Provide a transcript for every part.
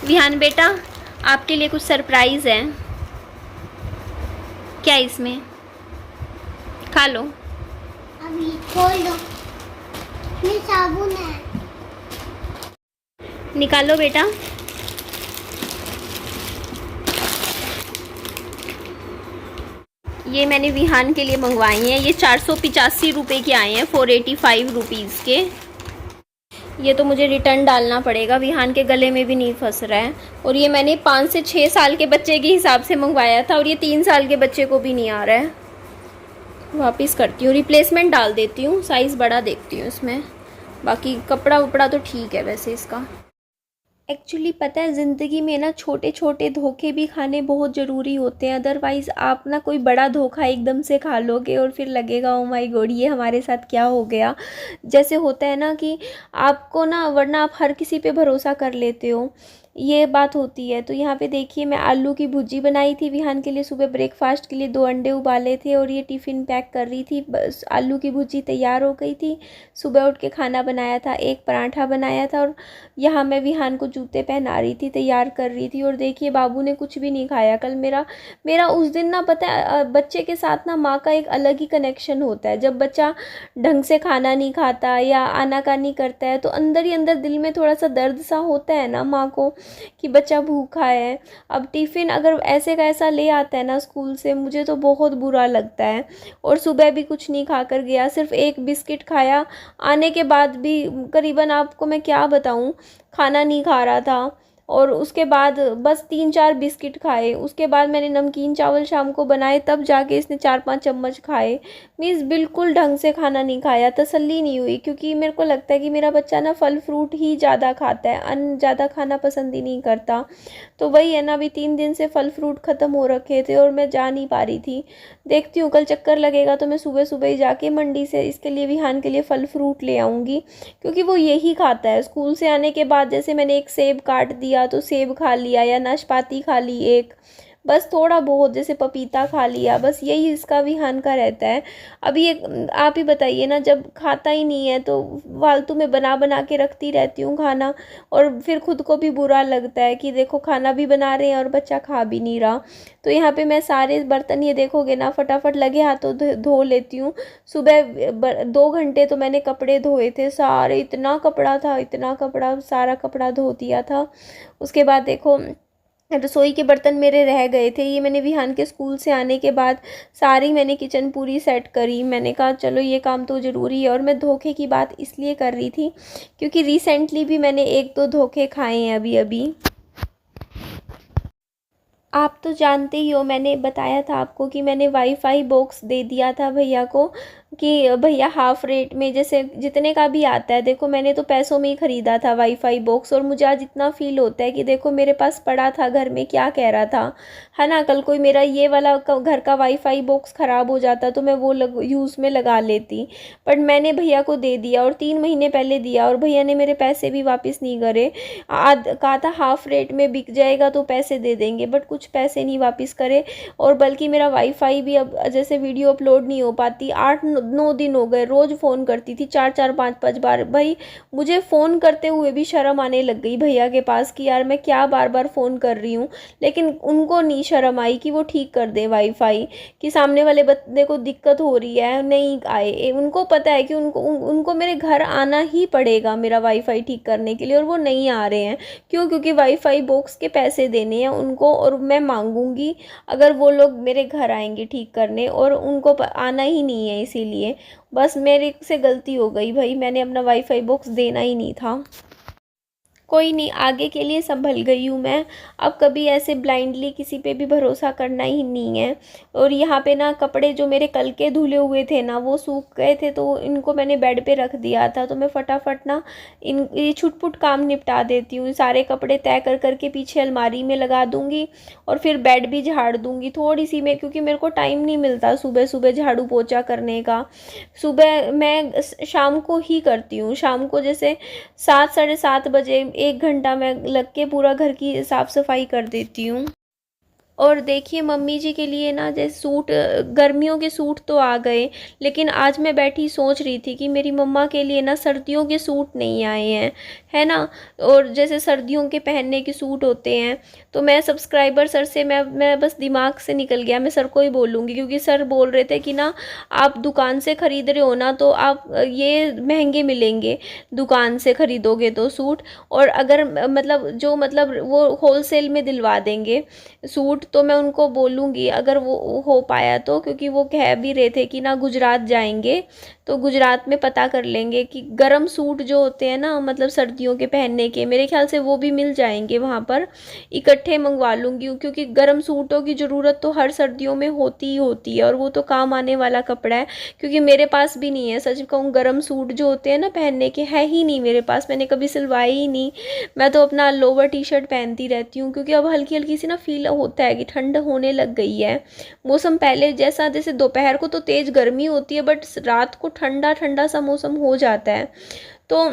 विहान बेटा, आपके लिए कुछ सरप्राइज़ है। क्या इसमें? खा लो। अभी खोल दो। ये साबुन है। निकालो बेटा। ये मैंने विहान के लिए मंगवाई हैं। ये 485 रुपये के आए हैं, 485 रुपीज़ के। ये तो मुझे रिटर्न डालना पड़ेगा, विहान के गले में भी नहीं फंस रहा है। और ये मैंने 5 से 6 साल के बच्चे के हिसाब से मंगवाया था और ये 3 साल के बच्चे को भी नहीं आ रहा है। वापस करती हूँ, रिप्लेसमेंट डाल देती हूँ, साइज़ बड़ा देखती हूँ इसमें। बाकी कपड़ा वपड़ा तो ठीक है वैसे इसका। एक्चुअली पता है, ज़िंदगी में ना छोटे छोटे धोखे भी खाने बहुत ज़रूरी होते हैं। अदरवाइज़ आप ना कोई बड़ा धोखा एकदम से खा लोगे और फिर लगेगा ओ माय गॉड ये हमारे साथ क्या हो गया। जैसे होता है ना कि आपको ना, वरना आप हर किसी पे भरोसा कर लेते हो, ये बात होती है। तो यहाँ पे देखिए, मैं आलू की भुर्जी बनाई थी विहान के लिए सुबह ब्रेकफास्ट के लिए। 2 अंडे उबाले थे और ये टिफ़िन पैक कर रही थी। बस आलू की भुर्जी तैयार हो गई थी। सुबह उठ के खाना बनाया था, एक पराठा बनाया था और यहाँ मैं विहान को जूते पहना रही थी, तैयार कर रही थी। और देखिए बाबू ने कुछ भी नहीं खाया कल। मेरा उस दिन ना, पता है, बच्चे के साथ ना माँ का एक अलग ही कनेक्शन होता है। जब बच्चा ढंग से खाना नहीं खाता या आनाकानी करता है तो अंदर ही अंदर दिल में थोड़ा सा दर्द सा होता है ना माँ को, कि बच्चा भूखा है। अब टिफ़िन अगर ऐसे का ऐसा ले आता है ना स्कूल से, मुझे तो बहुत बुरा लगता है। और सुबह भी कुछ नहीं खा कर गया, सिर्फ एक बिस्किट खाया। आने के बाद भी करीबन, आपको मैं क्या बताऊँ, खाना नहीं खा रहा था। और उसके बाद बस 3-4 बिस्किट खाए। उसके बाद मैंने नमकीन चावल शाम को बनाए, तब जाके इसने 4-5 चम्मच खाए। मीन्स बिल्कुल ढंग से खाना नहीं खाया। तसल्ली नहीं हुई, क्योंकि मेरे को लगता है कि मेरा बच्चा ना फल फ्रूट ही ज़्यादा खाता है, अन्न ज़्यादा खाना पसंद ही नहीं करता। तो वही है ना, अभी 3 दिन से फल फ्रूट ख़त्म हो रखे थे और मैं जा नहीं पा रही थी। देखती हूँ, कल चक्कर लगेगा तो मैं सुबह सुबह ही जाके मंडी से इसके लिए, विहान के लिए फल फ्रूट ले आऊँगी, क्योंकि वो यही खाता है। स्कूल से आने के बाद जैसे मैंने एक सेब काट दिया तो सेब खा लिया, या नाशपाती खा ली एक, बस थोड़ा बहुत, जैसे पपीता खा लिया, बस यही इसका विहान का रहता है। अभी ये आप ही बताइए ना, जब खाता ही नहीं है तो फालतू में बना बना के रखती रहती हूँ खाना, और फिर खुद को भी बुरा लगता है कि देखो खाना भी बना रहे हैं और बच्चा खा भी नहीं रहा। तो यहाँ पे मैं सारे बर्तन, ये देखोगे ना, फटाफट लगे हाथों धो लेती हूँ। सुबह 2 घंटे तो मैंने कपड़े धोए थे सारे, इतना कपड़ा था, इतना कपड़ा, सारा कपड़ा धो दिया था। उसके बाद देखो, रसोई के बर्तन मेरे रह गए थे, ये मैंने विहान के स्कूल से आने के बाद सारी मैंने किचन पूरी सेट करी। मैंने कहा चलो ये काम तो ज़रूरी है। और मैं धोखे की बात इसलिए कर रही थी क्योंकि रिसेंटली भी मैंने 1-2 धोखे खाए हैं अभी अभी। आप तो जानते ही हो, मैंने बताया था आपको कि मैंने वाईफाई बॉक्स दे दिया था भैया को, कि भैया हाफ़ रेट में, जैसे जितने का भी आता है। देखो मैंने तो पैसों में ही ख़रीदा था वाईफाई बॉक्स, और मुझे आज इतना फ़ील होता है कि देखो मेरे पास पड़ा था घर में, क्या कह रहा था, है ना। कल कोई मेरा ये वाला घर का वाईफाई बॉक्स ख़राब हो जाता तो मैं वो यूज़ में लगा लेती, बट मैंने भैया को दे दिया, और 3 महीने पहले दिया, और भैया ने मेरे पैसे भी वापस नहीं करे। कहा था हाफ़ रेट में बिक जाएगा तो पैसे दे देंगे, बट कुछ पैसे नहीं वापस करे। और बल्कि मेरा वाईफाई भी अब जैसे वीडियो अपलोड नहीं हो पाती, 8-9 दिन हो गए, रोज़ फ़ोन करती थी 4-4 5-5 बार। भाई मुझे फ़ोन करते हुए भी शर्म आने लग गई भैया के पास कि यार मैं क्या बार बार फ़ोन कर रही हूँ। लेकिन उनको नहीं शर्म आई कि वो ठीक कर दे वाईफाई, कि सामने वाले बंदे को दिक्कत हो रही है, नहीं आए। उनको पता है कि उनको मेरे घर आना ही पड़ेगा मेरा वाईफाई ठीक करने के लिए, और वो नहीं आ रहे हैं। क्यों? क्योंकि वाईफाई बॉक्स के पैसे देने हैं उनको, और मैं मांगूंगी अगर वो लोग मेरे घर आएंगे ठीक करने, और उनको आना ही नहीं है। इसीलिए बस मेरे से गलती हो गई भाई, मैंने अपना वाईफाई बॉक्स देना ही नहीं था। कोई नहीं, आगे के लिए संभल गई हूँ मैं। अब कभी ऐसे ब्लाइंडली किसी पे भी भरोसा करना ही नहीं है। और यहाँ पे ना कपड़े जो मेरे कल के धुले हुए थे ना, वो सूख गए थे, तो इनको मैंने बेड पे रख दिया था। तो मैं फटाफट ना ये छुटपुट काम निपटा देती हूँ। सारे कपड़े तय कर करके पीछे अलमारी में लगा दूँगी, और फिर बेड भी झाड़ दूँगी थोड़ी सी में, क्योंकि मेरे को टाइम नहीं मिलता सुबह सुबह झाड़ू पोछा करने का। सुबह मैं शाम को ही करती हूँ, शाम को जैसे 7-7:30 बजे 1 घंटा मैं लग के पूरा घर की साफ़ सफाई कर देती हूँ। और देखिए मम्मी जी के लिए ना जैसे सूट, गर्मियों के सूट तो आ गए, लेकिन आज मैं बैठी सोच रही थी कि मेरी मम्मा के लिए ना सर्दियों के सूट नहीं आए हैं, है ना। और जैसे सर्दियों के पहनने के सूट होते हैं, तो मैं सब्सक्राइबर सर से, मैं बस दिमाग से निकल गया, मैं सर को ही बोलूँगी, क्योंकि सर बोल रहे थे कि ना आप दुकान से ख़रीद रहे हो ना, तो आप ये महंगे मिलेंगे दुकान से ख़रीदोगे तो सूट, और अगर मतलब वो होलसेल में दिलवा देंगे सूट, तो मैं उनको बोलूँगी अगर वो हो पाया तो, क्योंकि वो कह भी रहे थे कि ना गुजरात जाएंगे तो गुजरात में पता कर लेंगे कि गर्म सूट जो होते हैं ना, मतलब सर्दियों के पहनने के, मेरे ख्याल से वो भी मिल जाएंगे वहाँ पर, इकट्ठे मंगवा लूँगी, क्योंकि गर्म सूटों की ज़रूरत तो हर सर्दियों में होती ही होती है, और वो तो काम आने वाला कपड़ा है, क्योंकि मेरे पास भी नहीं है, सच कहूँ गर्म सूट जो होते हैं ना पहनने के, है ही नहीं मेरे पास, मैंने कभी सिलवाए ही नहीं। मैं तो अपना लोवर टी शर्ट पहनती रहती हूँ, क्योंकि अब हल्की हल्की सी ना फील होता है कि ठंड होने लग गई है। मौसम पहले जैसा, जैसे दोपहर को तो तेज़ गर्मी होती है, बट रात को ठंडा ठंडा सा मौसम हो जाता है। तो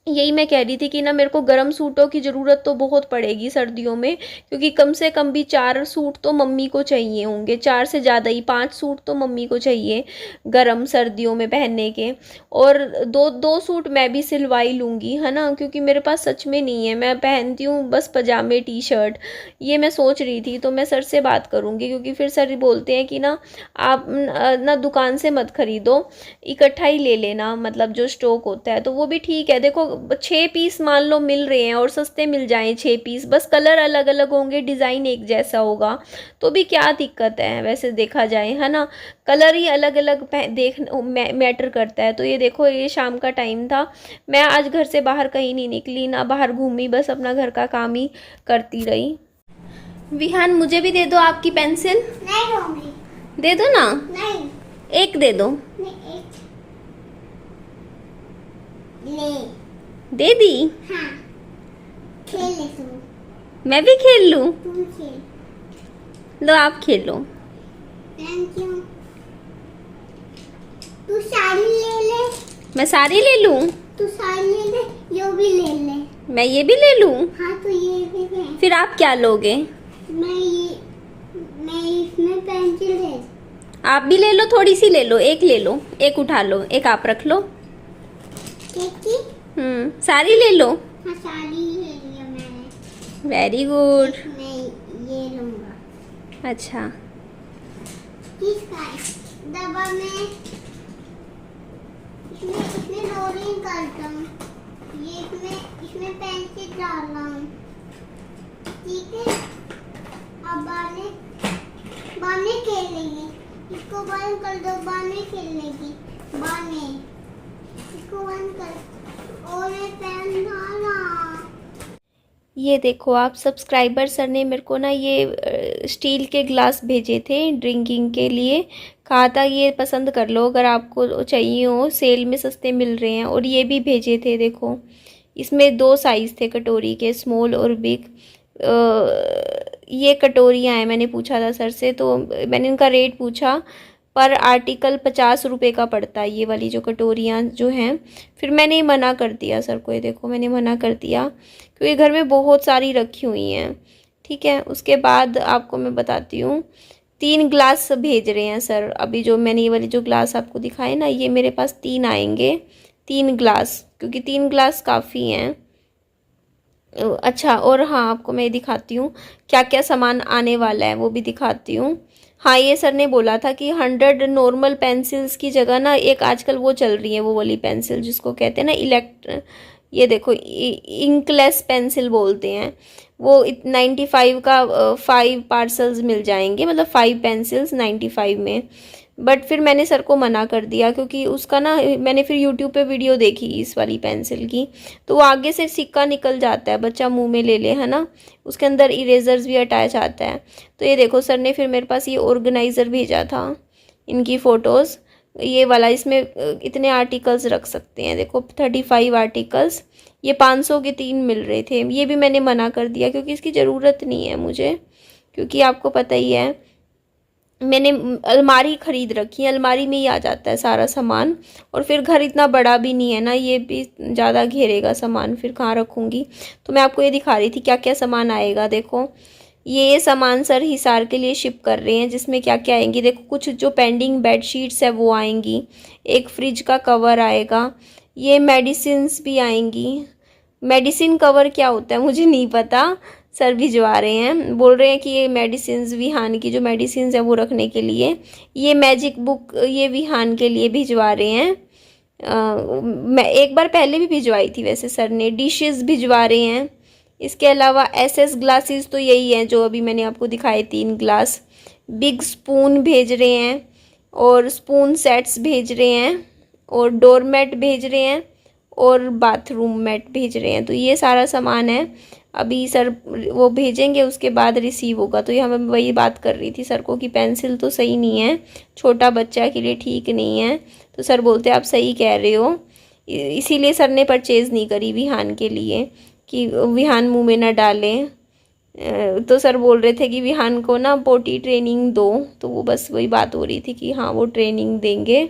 यही मैं कह रही थी कि ना मेरे को गर्म सूटों की ज़रूरत तो बहुत पड़ेगी सर्दियों में, क्योंकि कम से कम भी 4 सूट तो मम्मी को चाहिए होंगे, 4 से ज़्यादा ही, 5 सूट तो मम्मी को चाहिए गर्म सर्दियों में पहनने के, और दो सूट मैं भी सिलवाई लूँगी, है ना, क्योंकि मेरे पास सच में नहीं है, मैं पहनती हूँ बस पजामे टी शर्ट। ये मैं सोच रही थी, तो मैं सर से बात करूँगी, क्योंकि फिर सर बोलते हैं कि ना आप ना दुकान से मत ख़रीदो, इकट्ठा ही ले लेना, मतलब जो स्टॉक होता है, तो वो भी ठीक है। देखो 6 पीस मान लो मिल रहे हैं और सस्ते मिल जाएं 6 पीस, बस कलर अलग अलग होंगे, डिज़ाइन एक जैसा होगा, तो भी क्या दिक्कत है वैसे देखा जाए, है ना। कलर ही अलग अलग मैटर करता है। तो ये देखो, ये शाम का टाइम था, मैं आज घर से बाहर कहीं नहीं निकली, ना बाहर घूमी, बस अपना घर का काम ही करती रही। विहान मुझे भी दे दो आपकी पेंसिल। नहीं दूंगी। दे दो ना। नहीं। एक दे दो। नहीं, एक ले। दे दी। हाँ, खेल ले तू। मैं भी खेल लूं? तुम खेल। लो आप खेलो। Thank you. तू साड़ी ले ले। मैं सारी ले लूं? तू साड़ी ले ले, ये भी ले ले। मैं ये भी ले लूं? हाँ, तो ये भी ले। फिर आप क्या लोगे? मैं इसमें पेंसिल ले। आप भी ले लो, थोड़ी सी ले लो, एक ले लो, एक उठा लो, एक आप रख लो। देखी? सारी ले लो। हाँ, साड़ी ले लिया मैंने। Very good. मैं ये लूंगा। अच्छा, किसका है? दबा में इसमें रोलिंग करता हूँ, ये इसमें पेंसिल डाल रहा हूँ, ठीक है। अब बाने खेलेंगे, इसको बंद कर दो, बाने खेलेंगी, बाने, इसको बंद कर, और पेन डाला। ये देखो आप, सब्सक्राइबर सर ने मेरे को ना ये स्टील के ग्लास भेजे थे ड्रिंकिंग के लिए, कहा था ये पसंद कर लो अगर आपको चाहिए हो, सेल में सस्ते मिल रहे हैं। और ये भी भेजे थे, देखो इसमें 2 साइज़ थे कटोरी के, स्मॉल और बिग। ये कटोरियाँ हैं, मैंने पूछा था सर से, तो मैंने इनका रेट पूछा, पर आर्टिकल 50 रुपये का पड़ता है ये वाली जो कटोरियाँ जो हैं। फिर मैंने मना कर दिया सर को, ये देखो मैंने मना कर दिया, क्योंकि घर में बहुत सारी रखी हुई हैं, ठीक है। उसके बाद आपको मैं बताती हूँ, 3 ग्लास भेज रहे हैं सर अभी, जो मैंने ये वाली जो ग्लास आपको दिखाए ना, ये मेरे पास 3 आएंगे, 3 ग्लास, क्योंकि 3 ग्लास काफ़ी हैं। अच्छा, और हाँ आपको मैं दिखाती हूँ क्या क्या सामान आने वाला है, वो भी दिखाती हूँ। हाँ, ये सर ने बोला था कि 100 नॉर्मल पेंसिल्स की जगह ना एक आजकल वो चल रही है, वो वाली पेंसिल जिसको कहते हैं ना ये देखो इंकलेस पेंसिल बोलते हैं, वो 95 का 5 पार्सल्स मिल जाएंगे, मतलब 5 पेंसिल्स 95 में। बट फिर मैंने सर को मना कर दिया, क्योंकि उसका ना मैंने फिर यूट्यूब पे वीडियो देखी इस वाली पेंसिल की, तो वो आगे से सिक्का निकल जाता है, बच्चा मुंह में ले ले, है ना, उसके अंदर इरेजर्स भी अटैच आता है। तो ये देखो सर ने फिर मेरे पास ये ऑर्गेनाइज़र भेजा था, इनकी फ़ोटोज़, ये वाला, इसमें इतने आर्टिकल्स रख सकते हैं, देखो 35 आर्टिकल्स, ये 500 के 3 मिल रहे थे। ये भी मैंने मना कर दिया, क्योंकि इसकी ज़रूरत नहीं है मुझे, क्योंकि आपको पता ही है मैंने अलमारी ख़रीद रखी है, अलमारी में ही आ जाता है सारा सामान, और फिर घर इतना बड़ा भी नहीं है ना, ये भी ज़्यादा घेरेगा सामान, फिर कहाँ रखूँगी। तो मैं आपको ये दिखा रही थी क्या क्या सामान आएगा। देखो ये सामान सर हिसार के लिए शिप कर रहे हैं, जिसमें क्या क्या आएंगी देखो, कुछ जो पेंडिंग बेड शीट्स है वो आएंगी, एक फ्रिज का कवर आएगा, ये मेडिसिन्स भी आएंगी। मेडिसिन कवर क्या होता है मुझे नहीं पता, सर भिजवा रहे हैं, बोल रहे हैं कि ये मेडिसिन्स विहान की जो मेडिसिन्स है वो रखने के लिए। ये मैजिक बुक ये विहान के लिए भिजवा रहे हैं। मैं एक बार पहले भी भिजवाई थी वैसे सर ने। डिशेस भिजवा रहे हैं। इसके अलावा एसएस ग्लासेस तो यही हैं जो अभी मैंने आपको दिखाए 3 ग्लास। बिग स्पून भेज रहे हैं और स्पून सेट्स भेज रहे हैं और डोरमेट भेज रहे हैं और बाथरूम मैट भेज रहे हैं। तो ये सारा सामान है, अभी सर वो भेजेंगे उसके बाद रिसीव होगा। तो ये हमें वही बात कर रही थी सर को कि पेंसिल तो सही नहीं है, छोटा बच्चा के लिए ठीक नहीं है। तो सर बोलते आप सही कह रहे हो, इसीलिए सर ने परचेज़ नहीं करी विहान के लिए कि विहान मुंह में ना डालें। तो सर बोल रहे थे कि विहान को ना पोटी ट्रेनिंग दो, तो वो बस वही बात हो रही थी कि हाँ वो ट्रेनिंग देंगे।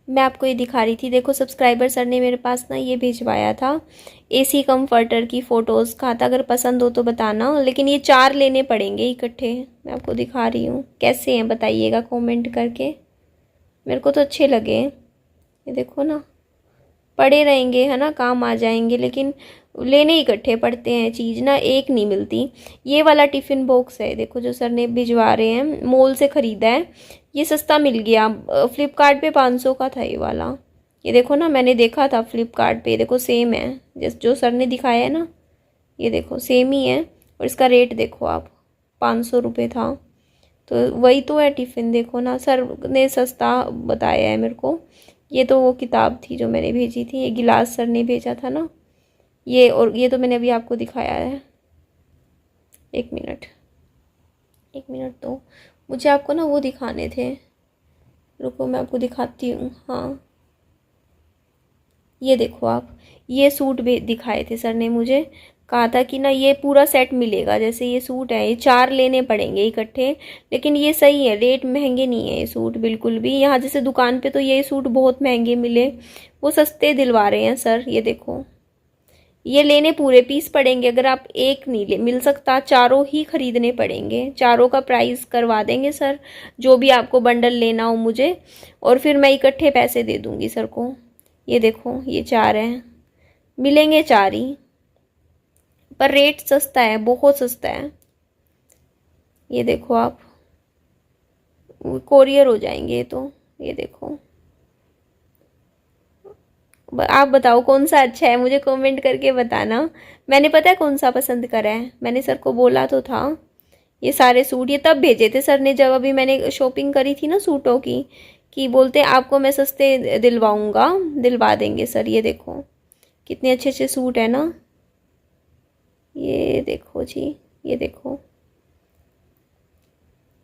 मैं आपको ये दिखा रही थी, देखो सब्सक्राइबर सर ने मेरे पास ना ये भिजवाया था एसी कंफर्टर की फ़ोटोज़, कहा था अगर पसंद हो तो बताना, लेकिन ये 4 लेने पड़ेंगे इकट्ठे। मैं आपको दिखा रही हूँ कैसे हैं, बताइएगा कमेंट करके। मेरे को तो अच्छे लगे, ये देखो ना, पड़े रहेंगे है ना, काम आ जाएंगे, लेकिन लेने इकट्ठे पड़ते हैं चीज़ ना, एक नहीं मिलती। ये वाला टिफ़िन बॉक्स है देखो जो सर ने भिजवा रहे हैं, मॉल से ख़रीदा है, ये सस्ता मिल गया, फ्लिपकार्ट पे 500 का था ये वाला। ये देखो ना, मैंने देखा था फ्लिपकार्ट पे, देखो सेम है जैसे जो सर ने दिखाया है ना, ये देखो सेम ही है। और इसका रेट देखो आप, 500 रुपये था। तो वही तो है टिफ़िन, देखो ना सर ने सस्ता बताया है मेरे को। ये तो वो किताब थी जो मैंने भेजी थी, ये गिलास सर ने भेजा था ना ये, और ये तो मैंने अभी आपको दिखाया है। एक मिनट तो मुझे आपको ना वो दिखाने थे, रुको मैं आपको दिखाती हूँ। हाँ ये देखो आप, ये सूट भी दिखाए थे सर ने, मुझे कहा था कि ना ये पूरा सेट मिलेगा, जैसे ये सूट है, ये 4 लेने पड़ेंगे इकट्ठे, लेकिन ये सही है, रेट महंगे नहीं है ये सूट बिल्कुल भी। यहाँ जैसे दुकान पे तो ये सूट बहुत महंगे मिले, वो सस्ते दिलवा रहे हैं सर। ये देखो, ये लेने पूरे पीस पड़ेंगे, अगर आप एक नहीं ले मिल सकता, 4 ही खरीदने पड़ेंगे, 4 का प्राइस करवा देंगे सर, जो भी आपको बंडल लेना हो मुझे, और फिर मैं इकट्ठे पैसे दे दूँगी सर को। ये देखो ये 4 हैं, मिलेंगे 4 ही, पर रेट सस्ता है, बहुत सस्ता है। ये देखो आप, कोरियर हो जाएंगे तो। ये देखो, आप बताओ कौन सा अच्छा है, मुझे कमेंट करके बताना। मैंने पता है कौन सा पसंद करा है, मैंने सर को बोला तो था। ये सारे सूट ये तब भेजे थे सर ने जब अभी मैंने शॉपिंग करी थी ना सूटों की, कि बोलते आपको मैं सस्ते दिलवाऊंगा, दिलवा देंगे सर। ये देखो कितने अच्छे अच्छे सूट है ना, ये देखो जी, ये देखो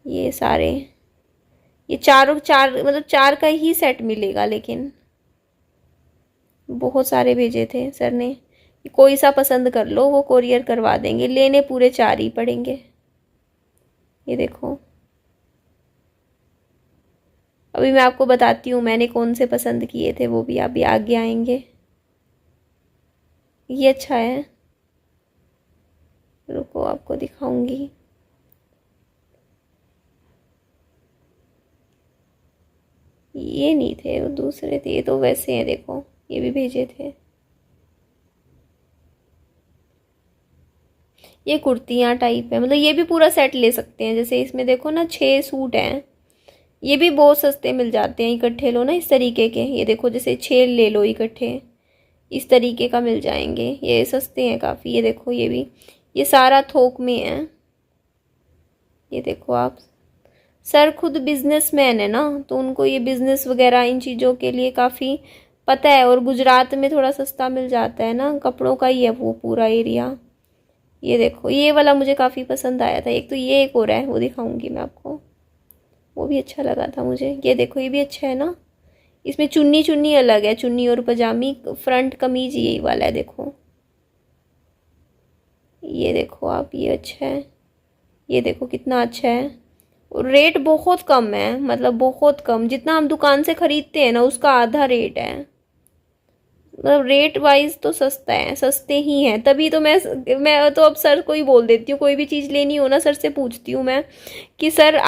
ये सारे, ये चारों 4 मतलब 4 का ही सेट मिलेगा, लेकिन बहुत सारे भेजे थे सर ने। कोई सा पसंद कर लो, वो कोरियर करवा देंगे, लेने पूरे 4 ही पड़ेंगे। ये देखो, अभी मैं आपको बताती हूँ मैंने कौन से पसंद किए थे, वो भी अभी आगे आएंगे। ये अच्छा है, रुको आपको दिखाऊंगी। ये नहीं थे, वो दूसरे थे, ये तो वैसे हैं, देखो ये भी भेजे थे। ये कुर्तियाँ टाइप है, मतलब ये भी पूरा सेट ले सकते हैं। जैसे इसमें देखो ना 6 सूट हैं, ये भी बहुत सस्ते मिल जाते हैं, इकट्ठे लो ना इस तरीके के। ये देखो जैसे 6 ले लो इकट्ठे, इस तरीके का मिल जाएंगे, ये सस्ते हैं काफ़ी। ये देखो ये भी, ये सारा थोक में है। ये देखो आप, सर खुद बिजनेसमैन है ना, तो उनको ये बिज़नेस वगैरह इन चीज़ों के लिए काफ़ी पता है, और गुजरात में थोड़ा सस्ता मिल जाता है ना, कपड़ों का ही है वो पूरा एरिया। ये देखो ये वाला मुझे काफ़ी पसंद आया था, एक तो ये एक और है वो दिखाऊंगी मैं आपको, वो भी अच्छा लगा था मुझे। ये देखो ये भी अच्छा है ना, इसमें चुन्नी चुन्नी अलग है, चुन्नी और पजामी, फ्रंट कमीज यही वाला है। देखो ये देखो आप, ये अच्छा है, ये देखो कितना अच्छा है, और रेट बहुत कम है, मतलब बहुत कम, जितना हम दुकान से ख़रीदते हैं ना उसका आधा रेट है। मतलब रेट वाइज तो सस्ता है, सस्ते ही हैं, तभी तो मैं तो अब सर को ही बोल देती हूँ, कोई भी चीज़ लेनी हो ना सर से पूछती हूँ मैं कि सर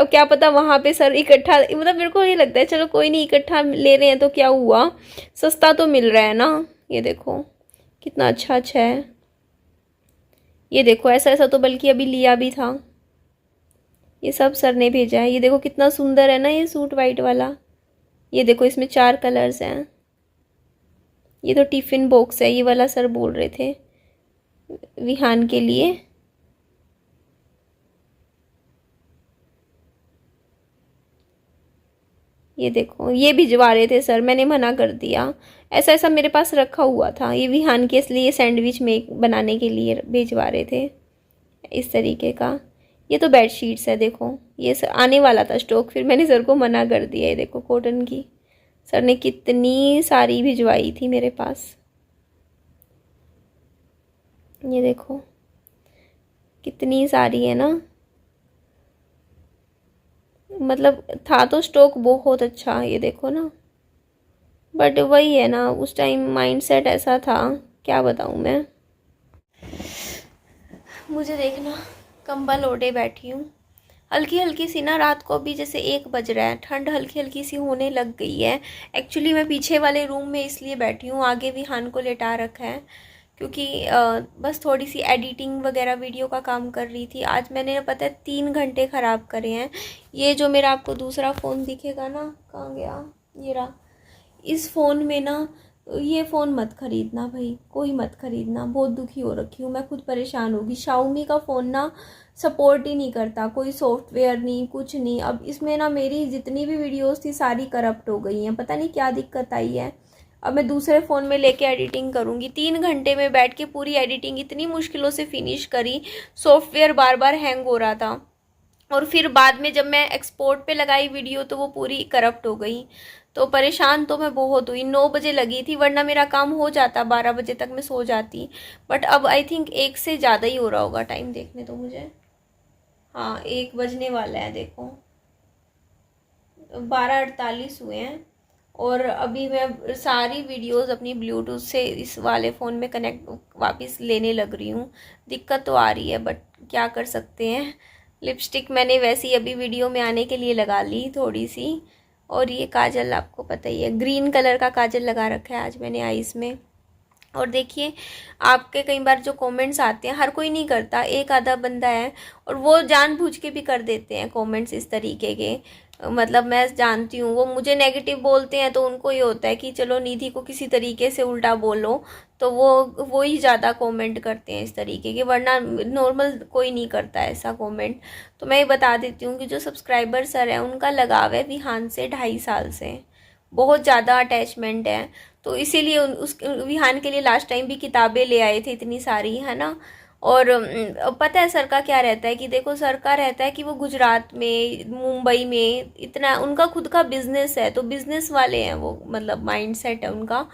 क्या पता वहाँ पे सर इकट्ठा, मतलब मेरे को ये लगता है चलो कोई नहीं, इकट्ठा ले रहे हैं तो क्या हुआ, सस्ता तो मिल रहा है ना। ये देखो कितना अच्छा अच्छा है, ये देखो ऐसा ऐसा तो बल्कि अभी लिया भी था, ये सब सर ने भेजा है। ये देखो कितना सुंदर है ना ये सूट वाइट वाला, ये देखो इसमें 4 कलर्स हैं। ये तो टिफ़िन बॉक्स है, ये वाला सर बोल रहे थे विहान के लिए। ये देखो ये भिजवा रहे थे सर, मैंने मना कर दिया, ऐसा ऐसा मेरे पास रखा हुआ था, ये विहान के इसलिए सैंडविच में बनाने के लिए भिजवा रहे थे इस तरीके का। ये तो बेडशीट्स है, देखो ये सर आने वाला था स्टॉक, फिर मैंने सर को मना कर दिया। ये देखो कॉटन की, सर ने कितनी सारी भिजवाई थी मेरे पास, ये देखो कितनी सारी है ना, मतलब था तो स्टॉक बहुत अच्छा, ये देखो ना। बट वही है ना, उस टाइम माइंडसेट ऐसा था, क्या बताऊँ मैं। मुझे देखना कंबल ओढ़े बैठी हूँ, हल्की हल्की सी ना, रात को भी जैसे 1 बज रहा है, ठंड हल्की हल्की सी होने लग गई है। एक्चुअली मैं पीछे वाले रूम में इसलिए बैठी हूँ, आगे विहान को लेटा रखा है, क्योंकि बस थोड़ी सी एडिटिंग वगैरह वीडियो का काम कर रही थी। आज मैंने पता है 3 घंटे ख़राब करे हैं। ये जो मेरा आपको दूसरा फ़ोन दिखेगा ना, कहाँ गया, ये रहा, इस फ़ोन में ना, ये फ़ोन मत ख़रीदना भाई, कोई मत ख़रीदना, बहुत दुखी हो रखी हूँ मैं, खुद परेशान होगी। शाओमी का फ़ोन ना सपोर्ट ही नहीं करता, कोई सॉफ्टवेयर नहीं, कुछ नहीं। अब इसमें ना मेरी जितनी भी वीडियोस थी सारी करप्ट हो गई हैं, पता नहीं क्या दिक्कत आई है। अब मैं दूसरे फ़ोन में लेके एडिटिंग करूँगी। 3 घंटे में बैठ के पूरी एडिटिंग इतनी मुश्किलों से फिनिश करी, सॉफ्टवेयर बार बार हैंग हो रहा था, और फिर बाद में जब मैं एक्सपोर्ट पे लगाई वीडियो तो वो पूरी करप्ट हो गई। तो परेशान तो मैं बहुत हुई। 9 बजे लगी थी, वरना मेरा काम हो जाता, 12 बजे तक मैं सो जाती। बट अब आई थिंक 1 से ज़्यादा ही हो रहा होगा, टाइम देखने तो मुझे, हाँ 1 बजने वाला है, देखो 12:48 हुए हैं। और अभी मैं सारी वीडियोस अपनी ब्लूटूथ से इस वाले फ़ोन में कनेक्ट वापस लेने लग रही हूँ। दिक्कत तो आ रही है, बट क्या कर सकते हैं। लिपस्टिक मैंने वैसे ही अभी वीडियो में आने के लिए लगा ली थोड़ी सी, और ये काजल आपको पता ही है, ग्रीन कलर का काजल लगा रखा है आज मैंने आईज़ में। और देखिए आपके कई बार जो कमेंट्स आते हैं, हर कोई नहीं करता, एक आधा बंदा है, और वो जानबूझ के भी कर देते हैं कमेंट्स इस तरीके के। मतलब मैं जानती हूँ, वो मुझे नेगेटिव बोलते हैं तो उनको ये होता है कि चलो निधि को किसी तरीके से उल्टा बोलो, तो वो ही ज़्यादा कमेंट करते हैं इस तरीके के, वरना नॉर्मल कोई नहीं करता है ऐसा कमेंट। तो मैं ये बता देती हूँ कि जो सब्सक्राइबर सर हैं उनका लगाव है विहान से 2.5 साल से, बहुत ज़्यादा अटैचमेंट है। तो इसीलिए उस विहान के लिए लास्ट टाइम भी किताबें ले आए थे इतनी सारी, है ना। और पता है सर का क्या रहता है कि देखो, सर का रहता है कि वो गुजरात में, मुंबई में, इतना उनका खुद का बिजनेस है, तो बिजनेस वाले हैं वो, मतलब माइंडसेट है उनका।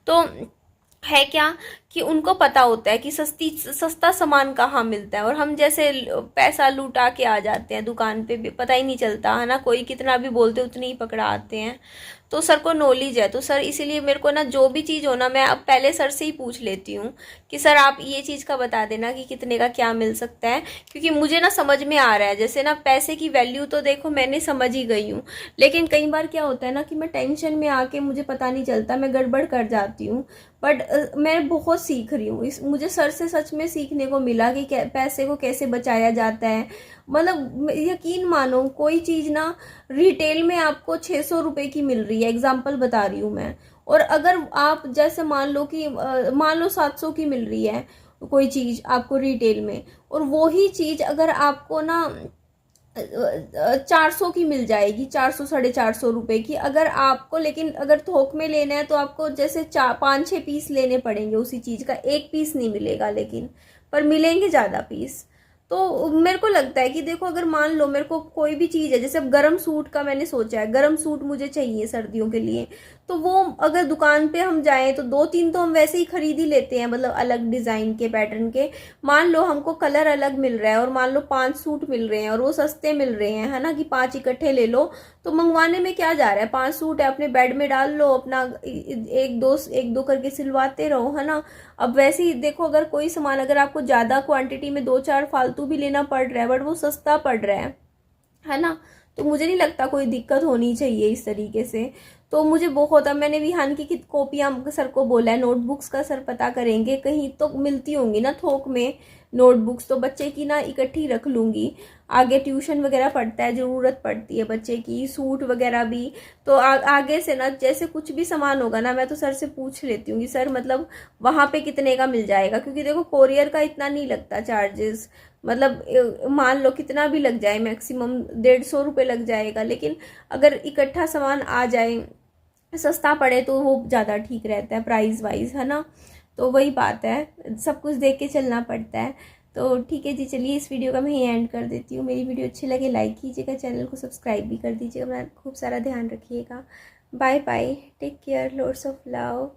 तो है क्या कि उनको पता होता है कि सस्ता सामान कहाँ मिलता है, और हम जैसे पैसा लूटा के आ जाते हैं दुकान पे, भी पता ही नहीं चलता है ना, कोई कितना भी बोलते उतनी ही पकड़ा आते हैं। तो सर को नॉलेज है, तो सर इसीलिए मेरे को ना जो भी चीज़ हो ना, मैं अब पहले सर से ही पूछ लेती हूँ कि सर आप ये चीज़ का बता देना कि कितने का क्या मिल सकता है, क्योंकि मुझे ना समझ में आ रहा है। जैसे ना पैसे की वैल्यू तो देखो मैंने समझ ही गई हूँ, लेकिन कई बार क्या होता है ना कि मैं टेंशन में आके मुझे पता नहीं चलता, मैं गड़बड़ कर जाती हूँ। बट मैं बहुत सीख रही हूँ, इस मुझे सर से सच में सीखने को मिला कि पैसे को कैसे बचाया जाता है। मतलब यकीन मानो, कोई चीज़ ना रिटेल में आपको 600 रुपये की मिल रही है, एग्जाम्पल बता रही हूँ मैं, और अगर आप जैसे मान लो 700 की मिल रही है कोई चीज़ आपको रिटेल में, और वही चीज़ अगर आपको ना 400 की मिल जाएगी, 400 450 रुपये की अगर आपको, लेकिन अगर थोक में लेना है तो आपको जैसे 5-6 पीस लेने पड़ेंगे उसी चीज़ का, एक पीस नहीं मिलेगा, लेकिन पर मिलेंगे ज़्यादा पीस। तो मेरे को लगता है कि देखो, अगर मान लो मेरे को कोई भी चीज़ है, जैसे अब गर्म सूट का मैंने सोचा है, गर्म सूट मुझे चाहिए सर्दियों के लिए, तो वो अगर दुकान पे हम जाएं तो 2-3 तो हम वैसे ही खरीद ही लेते हैं, मतलब अलग डिज़ाइन के पैटर्न के। मान लो हमको कलर अलग मिल रहा है और मान लो 5 सूट मिल रहे हैं और वो सस्ते मिल रहे हैं, है ना, कि 5 इकट्ठे ले लो, तो मंगवाने में क्या जा रहा है। 5 सूट है, अपने बेड में डाल लो, अपना एक दो करके सिलवाते रहो, है ना। अब वैसे ही देखो, अगर कोई सामान अगर आपको ज़्यादा क्वांटिटी में 2-4 फालतू भी लेना पड़ रहा है बट वो सस्ता पड़ रहा है ना, तो मुझे नहीं लगता कोई दिक्कत होनी चाहिए इस तरीके से। तो मुझे बहुत, अब मैंने विहान की कॉपियाँ सर को बोला है, नोटबुक्स का सर पता करेंगे, कहीं तो मिलती होंगी ना थोक में नोटबुक्स, तो बच्चे की ना इकट्ठी रख लूँगी। आगे ट्यूशन वगैरह पढ़ता है, ज़रूरत पड़ती है बच्चे की, सूट वगैरह भी। तो आगे से ना जैसे कुछ भी सामान होगा ना, मैं तो सर से पूछ लेती हूँ कि सर मतलब वहाँ पे कितने का मिल जाएगा, क्योंकि देखो कोरियर का इतना नहीं लगता चार्जेस, मतलब मान लो कितना भी लग जाए, मैक्सिमम 150 रुपये लग जाएगा, लेकिन अगर इकट्ठा सामान आ जाए, सस्ता पड़े, तो वो ज़्यादा ठीक रहता है प्राइस वाइज, है ना। तो वही बात है, सब कुछ देख के चलना पड़ता है। तो ठीक है जी, चलिए इस वीडियो का मैं यहीं एंड कर देती हूँ। मेरी वीडियो अच्छी लगे लाइक कीजिएगा, चैनल को सब्सक्राइब भी कर दीजिएगा, अपना खूब सारा ध्यान रखिएगा। Bye bye, take care, lots of love.